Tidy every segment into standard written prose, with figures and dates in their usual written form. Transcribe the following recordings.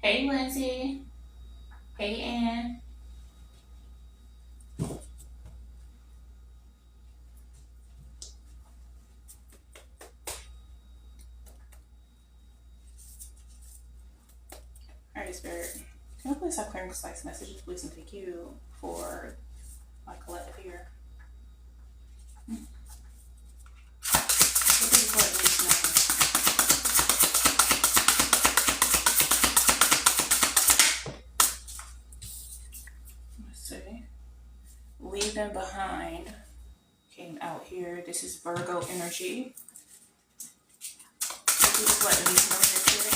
Hey, Lindsay. Hey, Ann. All right, Spirit. Can I please have clearing concise messages, please, and thank you for my collective here. What do you collect Let's see. Leaving behind came out here. This is Virgo energy. What do you collect here?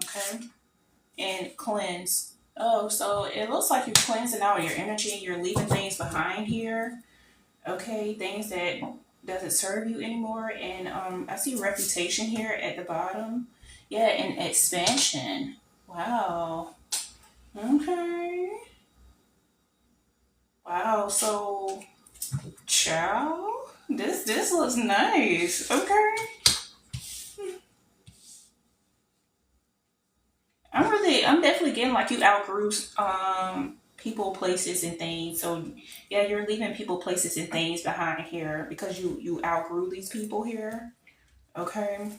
Okay. And cleanse. Oh, so it looks like you're cleansing out your energy. You're leaving things behind here. Okay, things that doesn't serve you anymore. And I see reputation here at the bottom. Yeah, and expansion. Wow. Okay. Wow. So, ciao. This looks nice. Okay. I'm definitely getting like you outgrew people, places, and things. So yeah, you're leaving people, places, and things behind here because you outgrew these people here. Okay.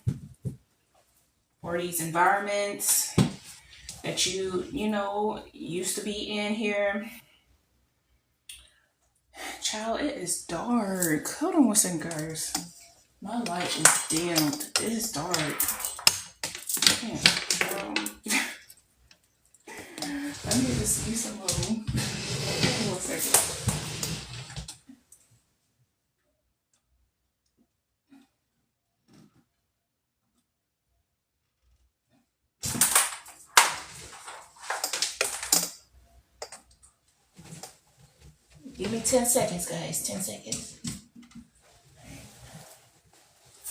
Or these environments that you used to be in here. Child, it is dark. Hold on one second, guys. My light is dimmed. It is dark. I need to see some of them. Hold on one second. Give me 10 seconds, guys. 10 seconds.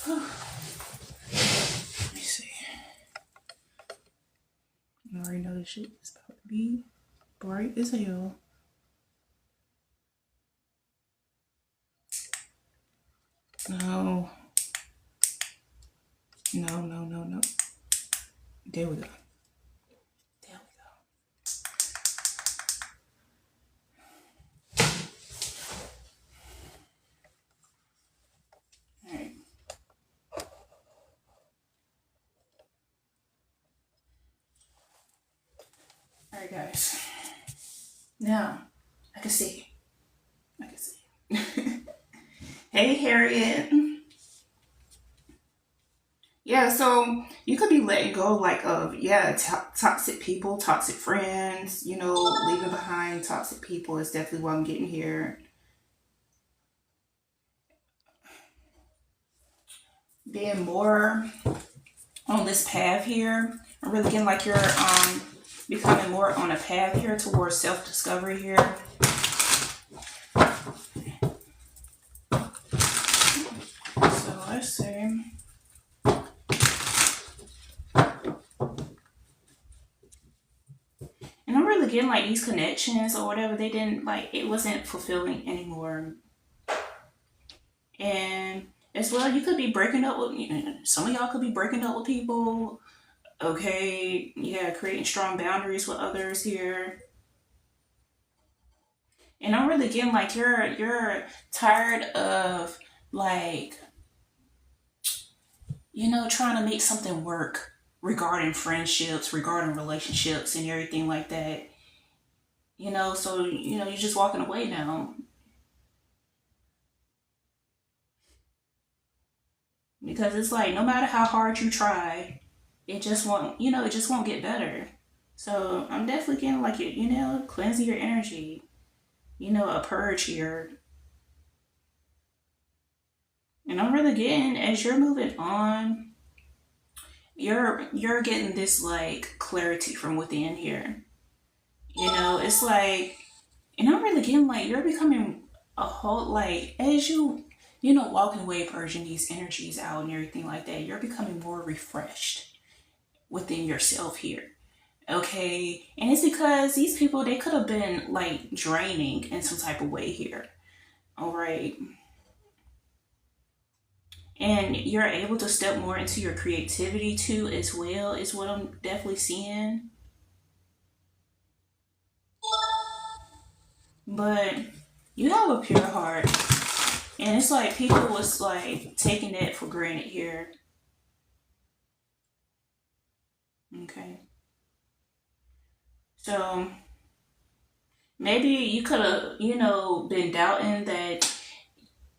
Let me see. You already know this shit is about to be bright as hell. No. No. There we go. There we go. All right. All right, guys. Now, I can see. Hey, Harriet. Yeah, so you could be letting go, like, of, yeah, toxic people, toxic friends, leaving behind toxic people is definitely what I'm getting here. Being more on this path here. I'm really getting like you're becoming more on a path here towards self-discovery here. So let's see. And I'm really getting like these connections or whatever, they didn't like, it wasn't fulfilling anymore. And as well, you could be breaking up with, some of y'all could be breaking up with people. Okay, yeah, creating strong boundaries with others here. And I'm really getting like you're tired of like, trying to make something work regarding friendships, regarding relationships and everything like that. So you're just walking away now. Because it's like no matter how hard you try, it just won't get better. So I'm definitely getting like cleansing your energy, a purge here. And I'm really getting as you're moving on, you're getting this like clarity from within here. It's like, and I'm really getting like you're becoming a whole like as walking away, purging these energies out and everything like that, you're becoming more refreshed within yourself here. Okay. And it's because these people, they could have been like draining in some type of way here. All right. And you're able to step more into your creativity too, as well, is what I'm definitely seeing. But you have a pure heart. And it's like people was like taking that for granted here. Okay. So maybe you could have, been doubting that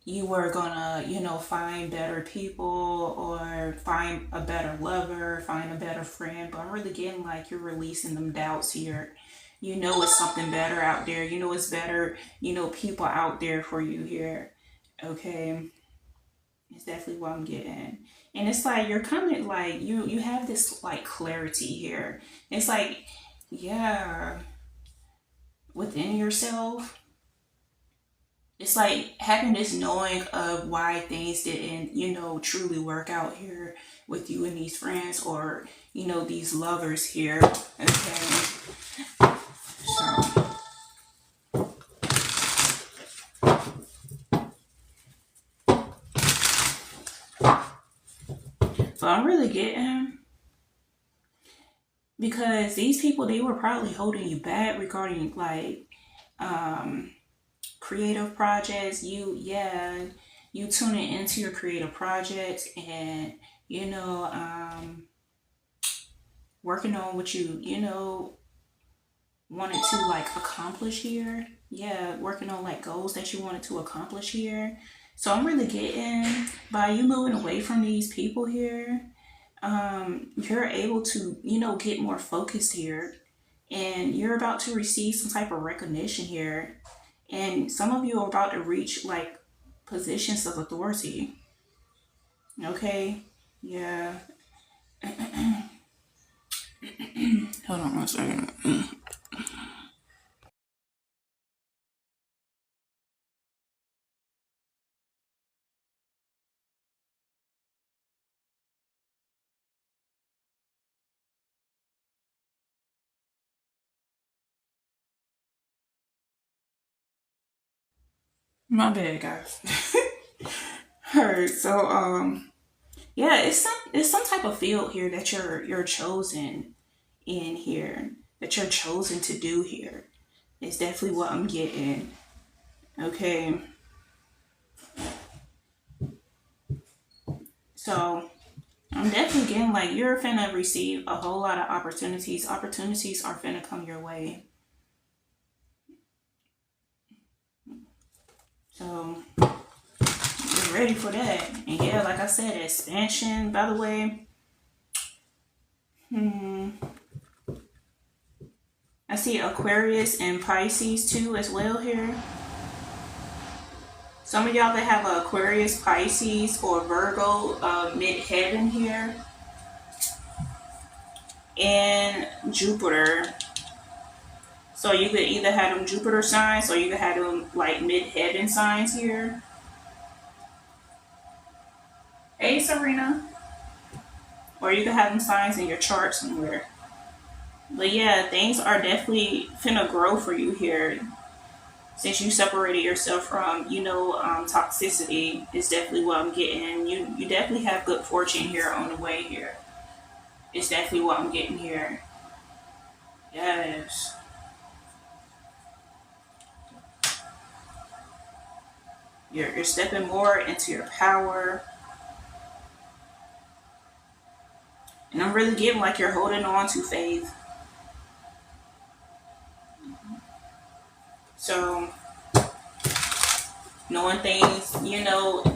you were gonna, find better people or find a better lover, find a better friend. But I'm really getting like you're releasing them doubts here. You know it's something better out there. You know it's better, people out there for you here. Okay. It's definitely what I'm getting. And it's like you're coming like you have this like clarity here. It's like, yeah, within yourself. It's like having this knowing of why things didn't, truly work out here with you and these friends or, these lovers here. Okay. So but I'm really getting because these people they were probably holding you back regarding like um creative projects. You tuning into your creative projects and you know working on what you wanted to like accomplish here. Yeah, working on like goals that you wanted to accomplish here. So I'm really getting by you moving away from these people here, you're able to, get more focused here and you're about to receive some type of recognition here. And some of you are about to reach like positions of authority. Okay? Yeah. Hold on one second. My bad, guys. Alright, so yeah, it's some type of field here that you're chosen in here. That you're chosen to do here. It's definitely what I'm getting. Okay. So I'm definitely getting like you're finna receive a whole lot of opportunities. Opportunities are finna come your way. So get ready for that. And yeah, like I said, expansion, by the way. I see Aquarius and Pisces too as well here. Some of y'all that have a Aquarius, Pisces, or Virgo mid-heaven here. And Jupiter. So you could either have them Jupiter signs or you could have them like mid-heaven signs here. Hey, Serena. Or you could have them signs in your chart somewhere. But yeah, things are definitely finna grow for you here. Since you separated yourself from, toxicity is definitely what I'm getting. You definitely have good fortune here on the way here. It's definitely what I'm getting here. Yes. You're stepping more into your power. And I'm really getting like you're holding on to faith. So knowing things,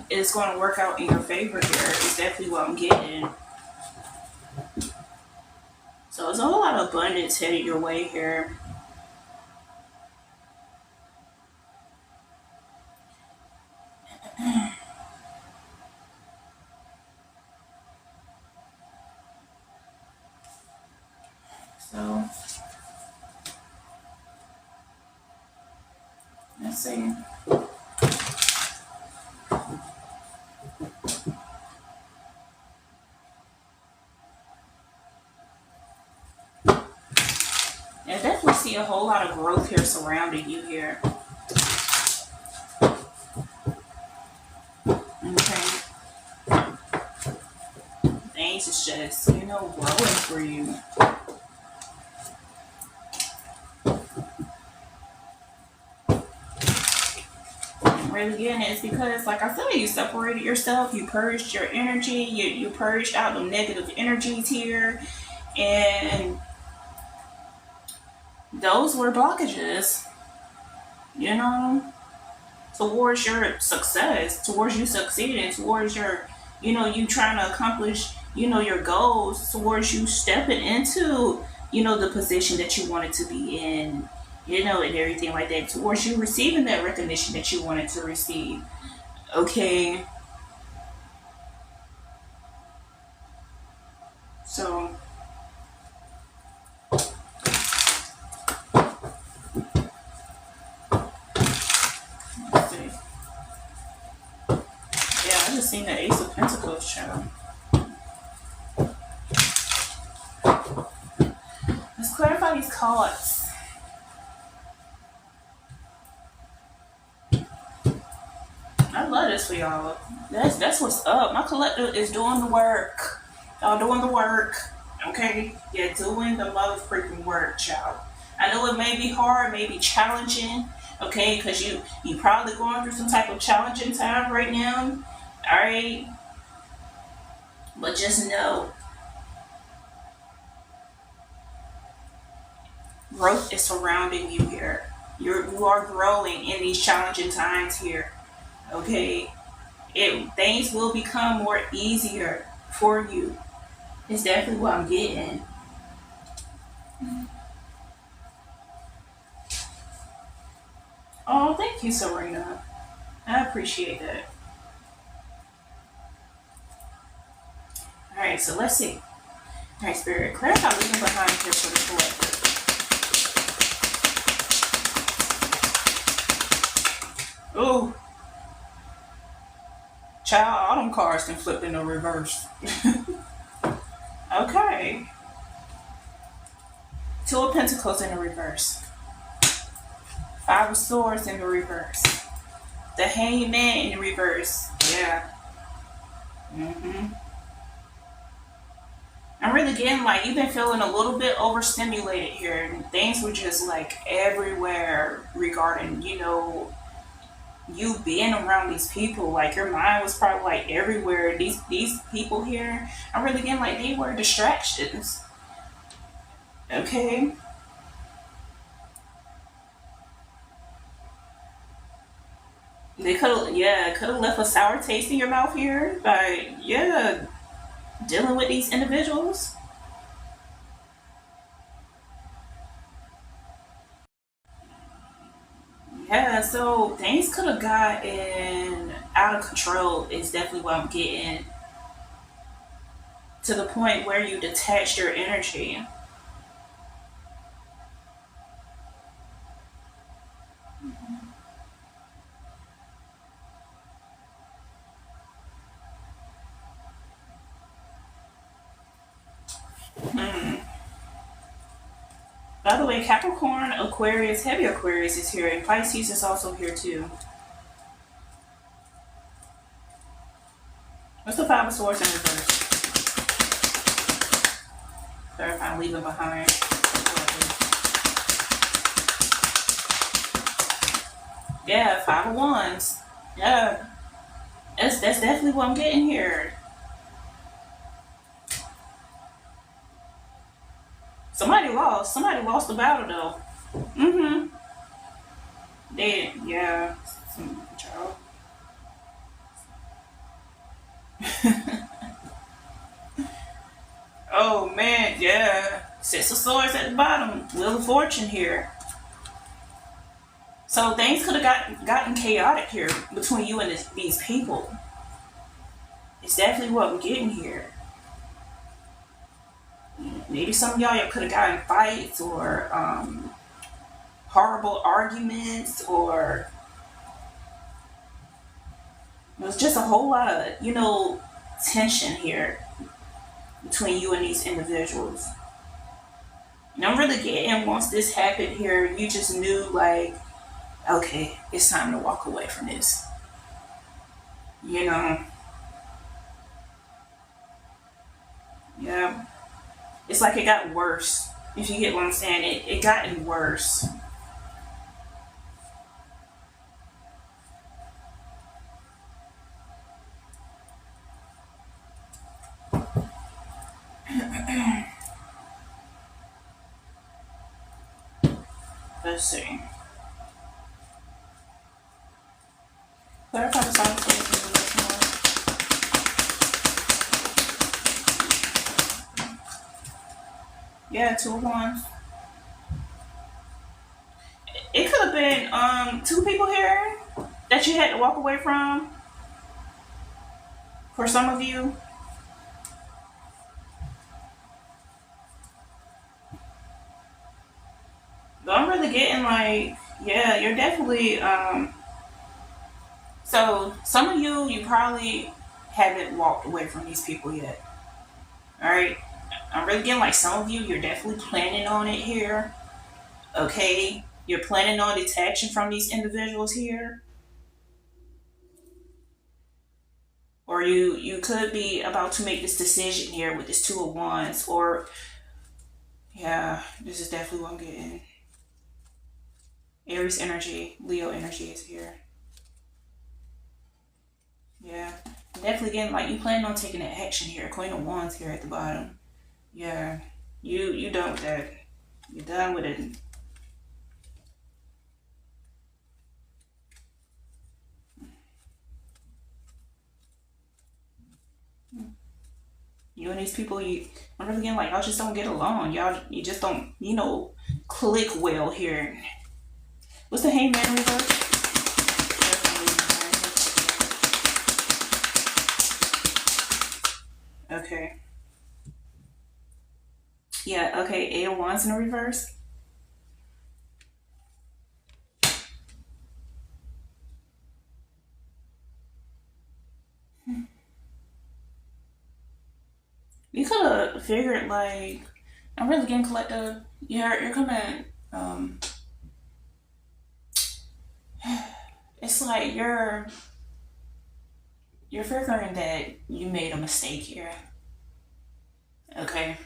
is going to work out in your favor here is definitely what I'm getting. So there's a whole lot of abundance headed your way here. So let's see. I definitely see a whole lot of growth here surrounding you here. Okay. things is just, growing for you. Really again, it's because, like I said, you separated yourself, you purged your energy, you purged out the negative energies here, and those were blockages, you know, towards your success, towards you succeeding, towards your, you trying to accomplish, your goals, towards you stepping into, the position that you wanted to be in, and everything like that, towards you receiving that recognition that you wanted to receive. Okay. So, let's see. Yeah, I just seen the Ace of Pentacles, child. Let's clarify these cards. I love this for y'all. That's what's up. My collective is doing the work. Y'all doing the work. Okay? Yeah, doing the mother freaking work, child. I know it may be hard, may be challenging, okay, because you probably going through some type of challenging time right now. Alright? But just know, growth is surrounding you here. You are growing in these challenging times here. Okay? Things will become more easier for you. It's definitely what I'm getting. Oh, thank you, Serena. I appreciate that. Alright, so let's see. Alright, Spirit, clarify leaving behind here for the collective. Oh, child, all them cards can flip in the reverse. Okay. Two of Pentacles in the reverse. Five of Swords in the reverse. The Hangman in the reverse. Yeah. I'm really getting like you've been feeling a little bit overstimulated here. And things were just like everywhere regarding, you being around these people. Like your mind was probably like everywhere. These people here, I'm really getting like they were distractions. Okay. They could have left a sour taste in your mouth here by, dealing with these individuals. Yeah, so things could have gotten out of control, is definitely what I'm getting. To the point where you detached your energy. By the way, Capricorn, Aquarius, heavy Aquarius is here, and Pisces is also here too. What's the Five of Swords in reverse? Third time leaving behind. Yeah, Five of Wands. Yeah, that's definitely what I'm getting here. Somebody lost. Somebody lost the battle though. They, yeah. Some child. Oh man, yeah. Six of Swords at the bottom. Wheel of Fortune here. So things could have gotten chaotic here between you and these people. It's definitely what I'm getting here. Maybe some of y'all could have gotten fights or horrible arguments, or it was just a whole lot of, tension here between you and these individuals. And I'm really getting, once this happened here, you just knew like, okay, it's time to walk away from this. Yeah. It's like it got worse. If you get what I'm saying, it gotten worse. Let's see. Clarify the side effects. Yeah, two of wands. It could have been two people here that you had to walk away from. For some of you, but I'm really getting like, yeah, you're definitely so some of you, you probably haven't walked away from these people yet. All right, I'm really getting like some of you, you're definitely planning on it here. Okay, you're planning on detaching from these individuals here, or you could be about to make this decision here with this two of wands, or yeah, this is definitely what I'm getting. Aries energy, Leo energy is here. Yeah, definitely getting like you planning on taking that action here. Queen of Wands here at the bottom. Yeah, you done with that. You're done with it. You and these people, I'm really getting like y'all just don't get along. You just don't, click well here. What's the Hangman reverse? Okay. Yeah. Okay. Eight of Wands in the reverse. You could have figured like I'm really getting collective. You're coming. It's like you're figuring that you made a mistake here. Okay.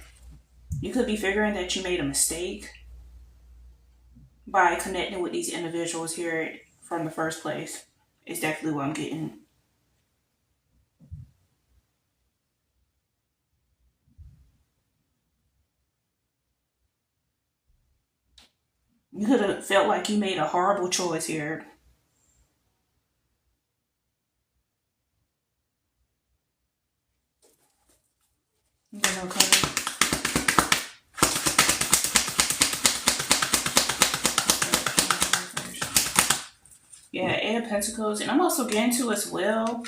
You could be figuring that you made a mistake by connecting with these individuals here from the first place. It's definitely what I'm getting. You could have felt like you made a horrible choice here. Okay. Yeah, Eight of Pentacles. And I'm also getting to as well,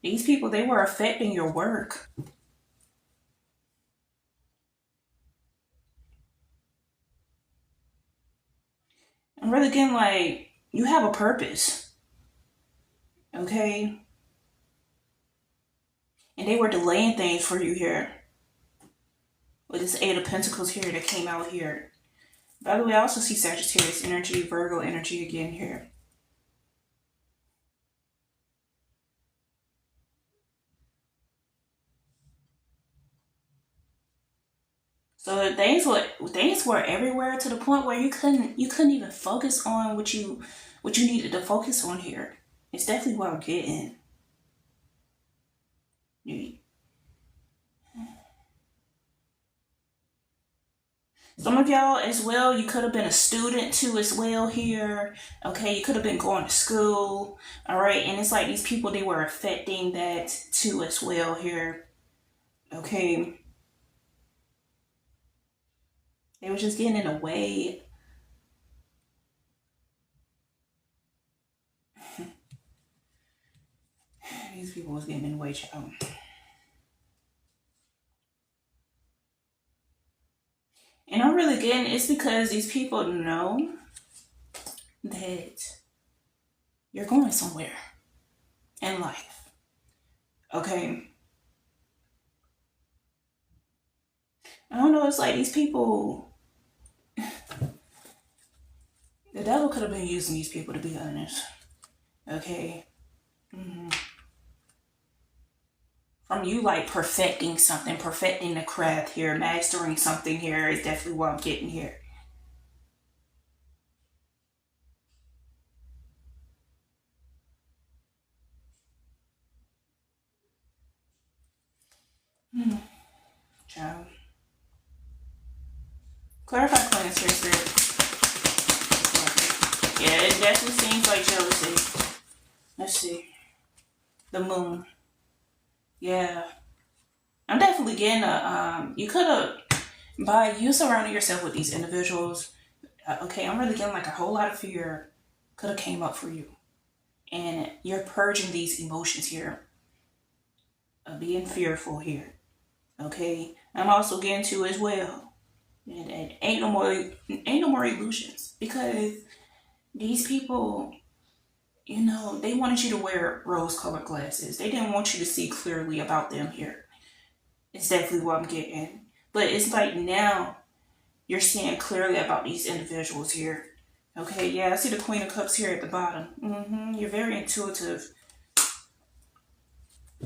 these people, they were affecting your work. I'm really getting like, you have a purpose. Okay? And they were delaying things for you here. With this Eight of Pentacles here that came out here. By the way, I also see Sagittarius energy, Virgo energy again here. So things were everywhere to the point where you couldn't even focus on what you needed to focus on here. It's definitely what I'm getting. Some of y'all as well, you could have been a student too as well here. Okay, you could have been going to school. All right, and it's like these people, they were affecting that too as well here. Okay, they were just getting in the way. These people was getting in the way, child. And I'm really getting it's because these people know that you're going somewhere in life. Okay. I don't know, it's like these people, the devil could have been using these people, to be honest. Okay. From from you like perfecting something, perfecting the craft here, mastering something here is definitely what I'm getting here. Hmm. Child. Clarify claims here, spirit. Yeah, it definitely seems like jealousy. Let's see. The moon. Yeah. I'm definitely getting you could have, by you surrounding yourself with these individuals, okay, I'm really getting like a whole lot of fear could have came up for you. And you're purging these emotions here of being fearful here. Okay. I'm also getting to as well. And ain't no more illusions. Because these people, they wanted you to wear rose colored glasses. They didn't want you to see clearly about them here. It's definitely what I'm getting. But it's like now you're seeing clearly about these individuals here. Okay, yeah, I see the Queen of Cups here at the bottom. You're very intuitive.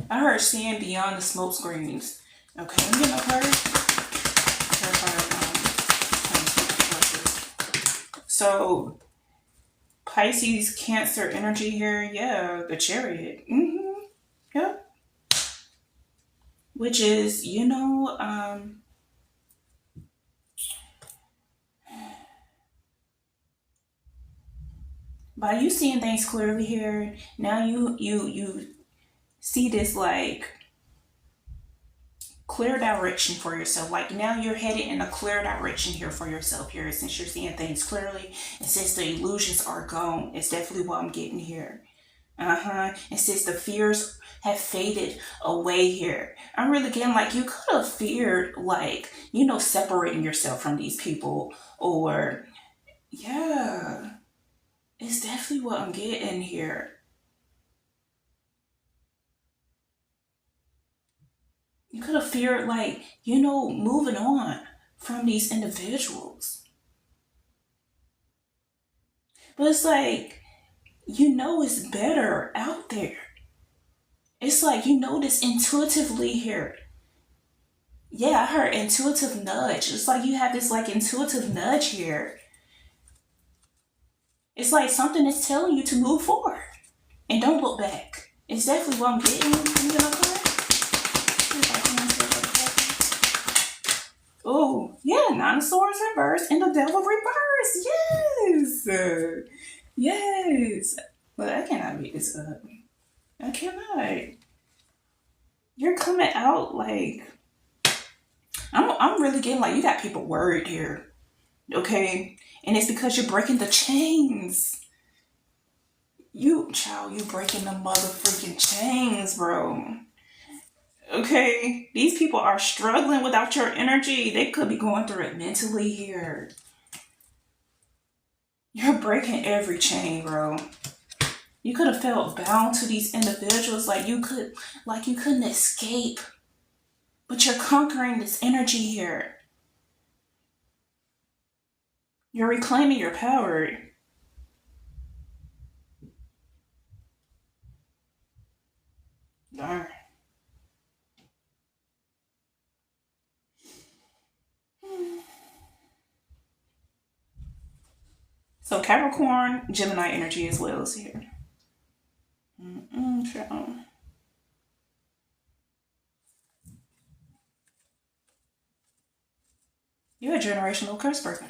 I heard seeing beyond the smoke screens. Okay, let me get my card. So, Pisces, Cancer energy here. Yeah, the Chariot. Yep. Which is, by you seeing things clearly here, now you see this like clear direction for yourself. Like now you're headed in a clear direction here for yourself here, since you're seeing things clearly and since the illusions are gone. It's definitely what I'm getting here. And since the fears have faded away here, I'm really getting like you could have feared like, separating yourself from these people, or yeah, it's definitely what I'm getting here. You could have feared like, moving on from these individuals. But it's like, it's better out there. It's like, this intuitively here. Yeah, I heard intuitive nudge. It's like you have this like intuitive nudge here. It's like something is telling you to move forward and don't look back. It's definitely what I'm getting. Oh, yeah, Nine of Swords reverse and the Devil reverse. Yes. Yes. But I cannot make this up. I cannot. You're coming out like I'm really getting like you got people worried here. Okay? And it's because you're breaking the chains. You breaking the mother freaking chains, bro. Okay? These people are struggling without your energy. They could be going through it mentally here. You're breaking every chain, bro. You could have felt bound to these individuals like you couldn't escape. But you're conquering this energy here. You're reclaiming your power. Darn. So Capricorn, Gemini energy as well is here. Sure. You're a generational curse breaker.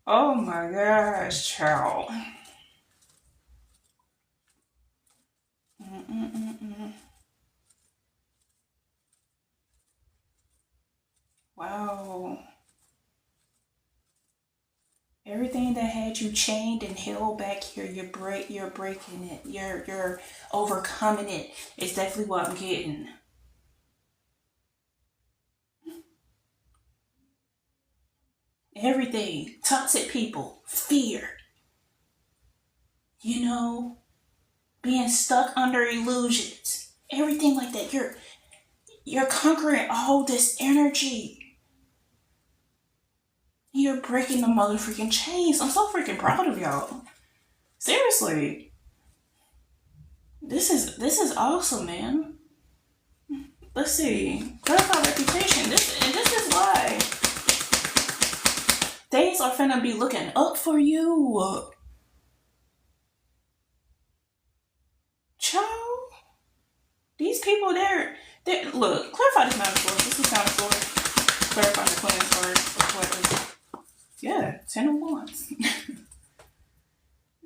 Oh my gosh, child. Wow. Everything that had you chained and held back here, you're breaking it. You're overcoming it. It's definitely what I'm getting. Everything. Toxic people. Fear. Being stuck under illusions. Everything like that. You're conquering all this energy. You're breaking the mother freaking chains. I'm so freaking proud of y'all. Seriously. This is awesome, man. Let's see. Clarify reputation. This is why things are finna be looking up for you. Child. These people, they look, clarify this mountain sword. This is mountain sword. Clarify the queen sword. Yeah, 10 of wands.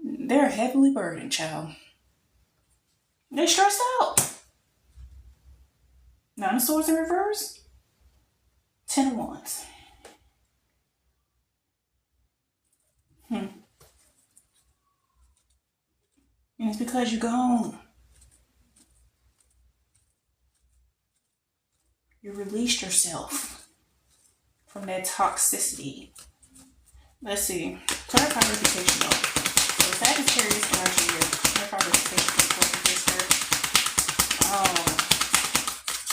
They're heavily burdened, child. They're stressed out. Nine of swords in reverse. 10 of wands. And it's because you're gone. You released yourself from that toxicity. Let's see. Clarify reputation though. So Sagittarius energy here. Clarify reputation for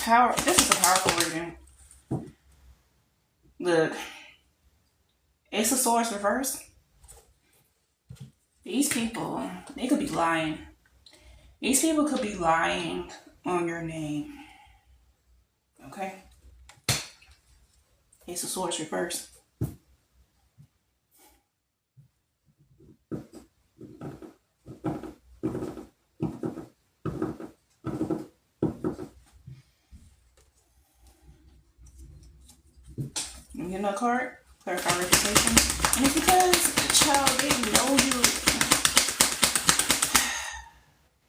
power. This is a powerful reading. Look. Ace of Swords reverse. These people, they could be lying. These people could be lying on your name. Okay? Ace of Swords reverse. You get another card? Clarify reputation. And it's because, child, they know you.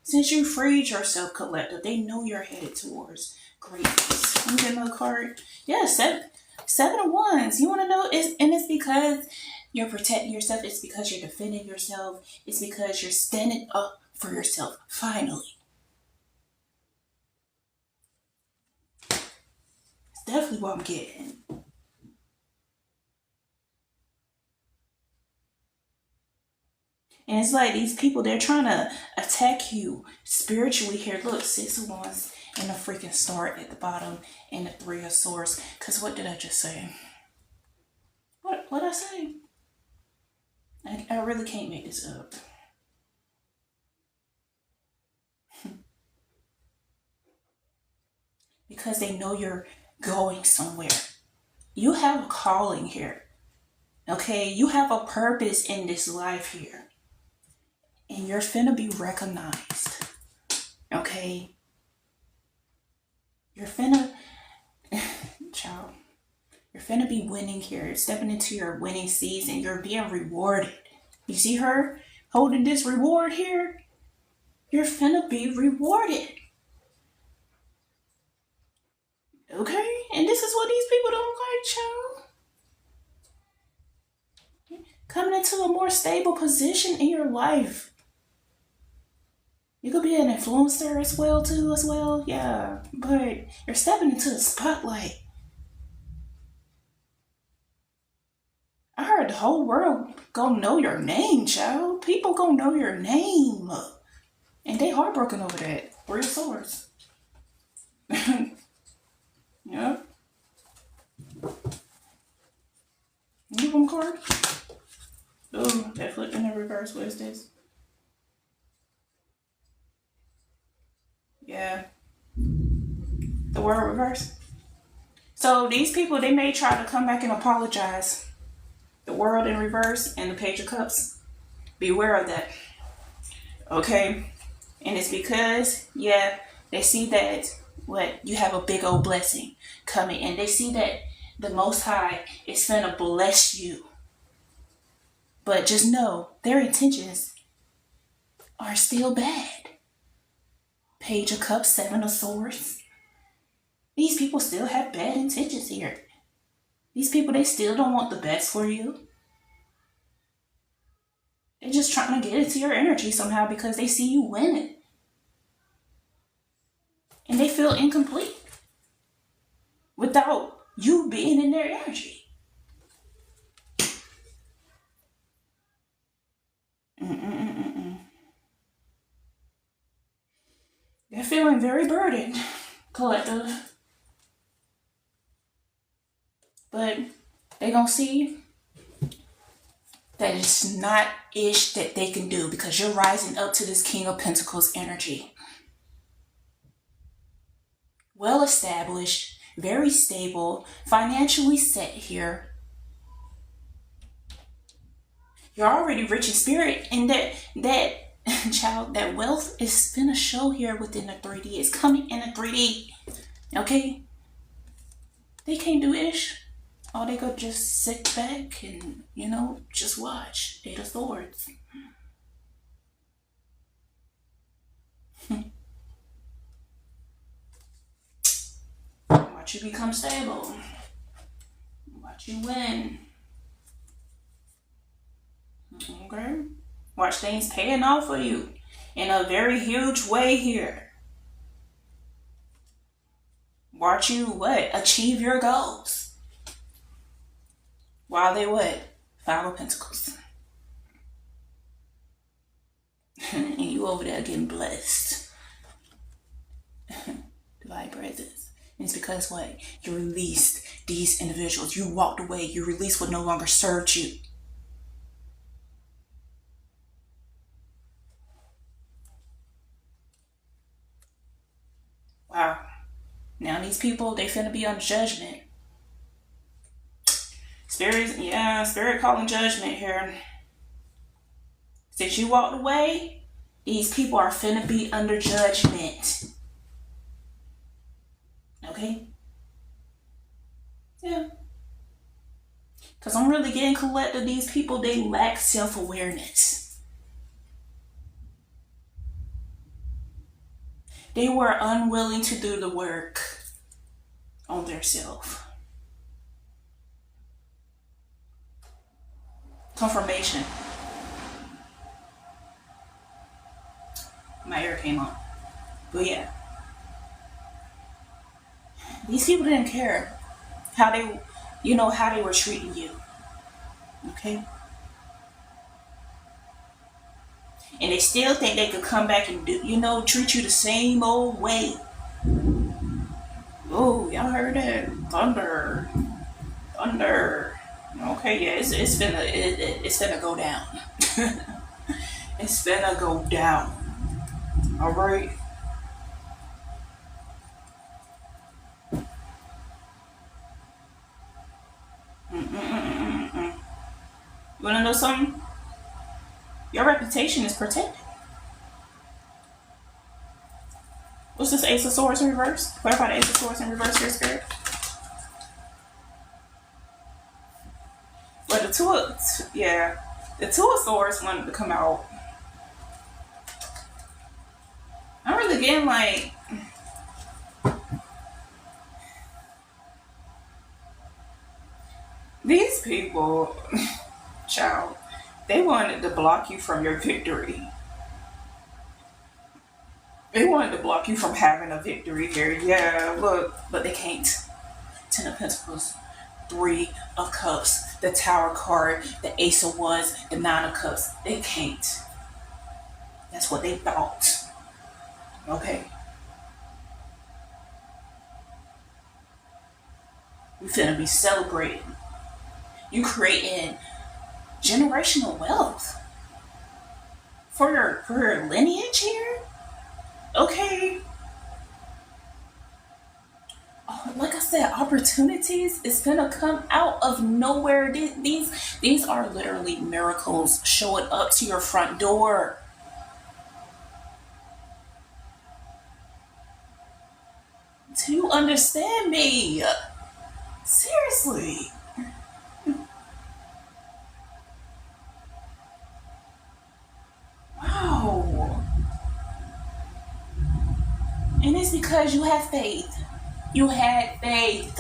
Since you freed yourself, collective, they know you're headed towards greatness. You get another card? Yeah, seven of wands. You want to know? And it's because you're protecting yourself. It's because you're defending yourself. It's because you're standing up for yourself, finally. It's definitely what I'm getting. And it's like these people, they're trying to attack you spiritually here. Look, 6 of wands and a freaking star at the bottom and the 3 of swords. Because what did I just say? What did I say? I really can't make this up. Because they know you're going somewhere. You have a calling here. Okay? You have a purpose in this life here. And you're finna be recognized. Okay? You're finna, child, you're finna be winning here. Stepping into your winning season. You're being rewarded. You see her holding this reward here? You're finna be rewarded. Okay? And this is what these people don't like, child. Coming into a more stable position in your life. You could be an influencer as well, yeah. But you're stepping into the spotlight. I heard the whole world gonna know your name, child. People gonna know your name. And they heartbroken over that. 3 of swords. Yep. Give them card. Oh, that flipped in the reverse. What is this? Yeah. The word reverse. So these people, they may try to come back and apologize. The world in reverse and the Page of Cups. Beware of that. Okay? And it's because, yeah, they see that you have a big old blessing coming. And they see that the Most High is gonna bless you. But just know, their intentions are still bad. Page of Cups, 7 of Swords. These people still have bad intentions here. These people, they still don't want the best for you. They're just trying to get into your energy somehow because they see you winning. And they feel incomplete without you being in their energy. They're feeling very burdened, collective. But they gonna see that it's not ish that they can do because you're rising up to this King of Pentacles energy. well established, very stable, financially set here. You're already rich in spirit, and that child, that wealth is gonna show here within the 3D. It's coming in the 3D. Okay? They can't do ish. All they could just sit back and, just watch. Eight of Swords. Watch you become stable. Watch you win. Okay? Watch things paying off for you in a very huge way here. Watch you what? Achieve your goals. While they what? Five of Pentacles. And you over there getting blessed. Divine presence. And it's because what? You released these individuals. You walked away. You released what no longer served you. Wow. Now these people, they finna be on judgment. Spirit calling judgment here. Since you walked away, these people are finna be under judgment. Okay? Yeah. Because I'm really getting collected. These people, they lack self-awareness. They were unwilling to do the work on their self. Confirmation. My ear came on. But yeah. These people didn't care how they were treating you. Okay? And they still think they could come back and treat you the same old way. Oh, y'all heard that? Thunder. Okay, yeah, it's finna go down. It's finna go down. All right. You wanna know something? Your reputation is protected. What's this Ace of Swords in reverse? Clarify the Ace of Swords in reverse here, Spirit. But the Two of Swords wanted to come out. I'm really getting like, these people, child, they wanted to block you from your victory. They wanted to block you from having a victory here. Yeah, look, but they can't. Ten of Pentacles, Three of Cups, the Tower card, the Ace of Wands, the Nine of Cups. They can't. That's what they thought. Okay. We finna be celebrating. You creating generational wealth for your lineage here. Okay. Oh, like I said, opportunities is gonna come out of nowhere. These are literally miracles showing up to your front door. Do you understand me? Seriously. Wow. And it's because you have faith. You had faith.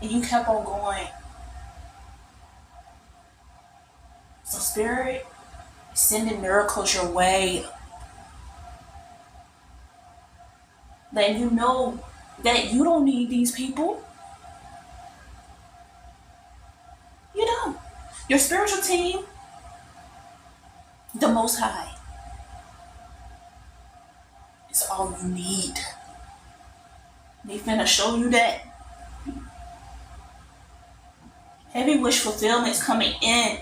And you kept on going. So Spirit is sending miracles your way. Letting you know that you don't need these people. You don't. Your spiritual team, the Most High, is all you need. They finna show you that. Heavy wish fulfillment is coming in.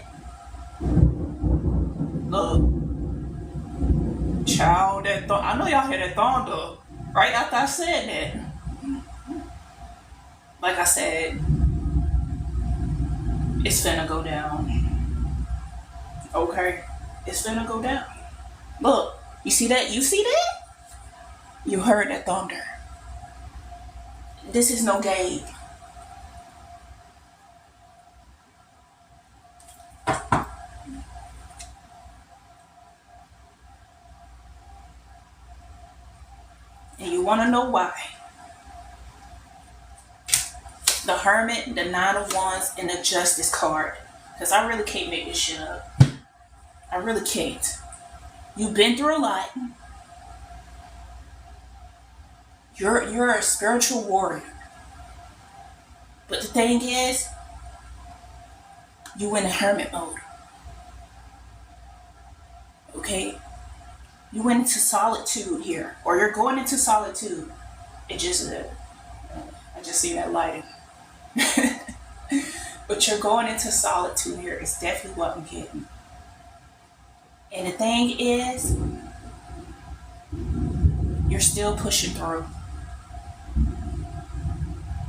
Look. Child, I know y'all hear that thunder. Right after I said that. Like I said, it's finna go down. Okay? It's finna go down. Look, you see that? You see that? You heard that thunder. This is no game. And you wanna know why? The Hermit, the Nine of Wands, and the Justice card. Because I really can't make this shit up. I really can't. You've been through a lot. You're a spiritual warrior. But the thing is, you in a hermit mode. Okay? You went into solitude here. Or you're going into solitude. I just see that lighting. But you're going into solitude here. It's definitely what I'm getting. And the thing is, you're still pushing through.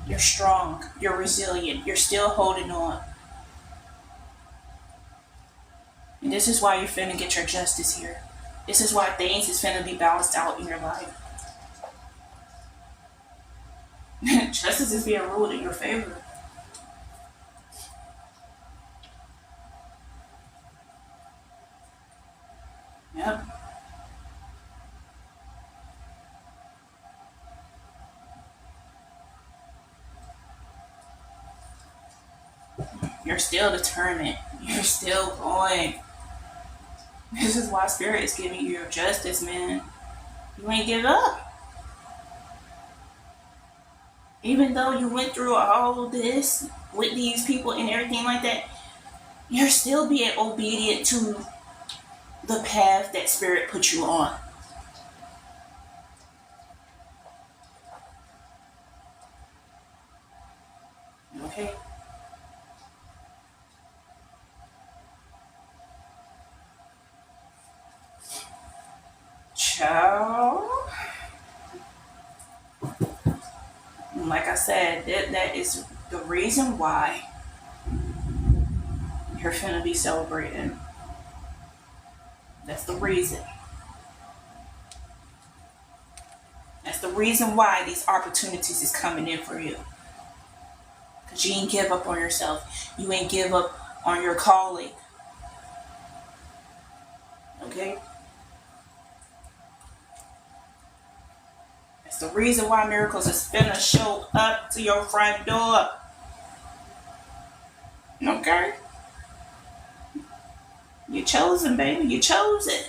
You're strong. You're resilient. You're still holding on. And this is why you're finna get your justice here. This is why things is finna be balanced out in your life. Justice is being ruled in your favor. Yep. You're still determined. You're still going. This is why Spirit is giving you your justice, man. You ain't give up. Even though you went through all of this with these people and everything like that, you're still being obedient to the path that Spirit put you on. Okay? Ciao. Like I said, that is the reason why you're finna be celebrating. That's the reason. That's the reason why these opportunities is coming in for you. Because you ain't give up on yourself. You ain't give up on your calling. Okay? That's the reason why miracles is finna show up to your front door. Okay? You're chosen, baby. You're chosen.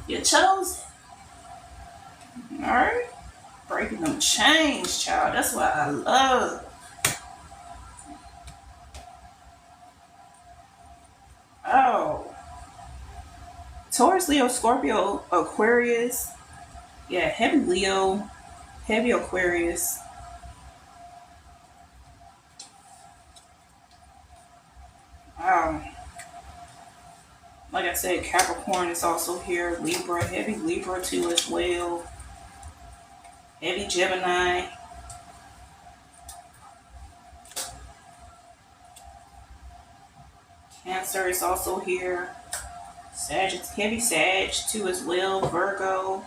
You're chosen. Alright? Breaking them chains, child. That's what I love. Oh. Taurus, Leo, Scorpio, Aquarius. Yeah, heavy Leo, heavy Aquarius. Wow. Like I said, Capricorn is also here. Libra, heavy Libra too as well. Heavy Gemini. Cancer is also here. Heavy Sag too as well. Virgo.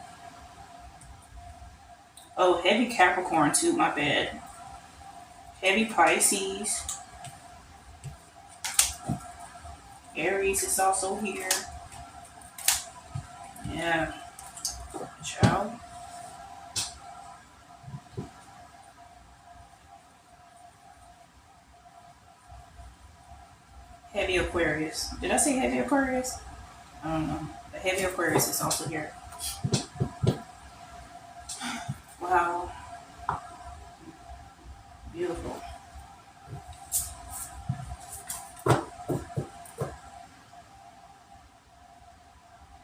Oh, heavy Capricorn too, my bad. Heavy Pisces. Aries is also here. Yeah. Ciao. Heavy Aquarius. Did I say heavy Aquarius? I don't know. The heavy Aquarius is also here. Wow. Beautiful.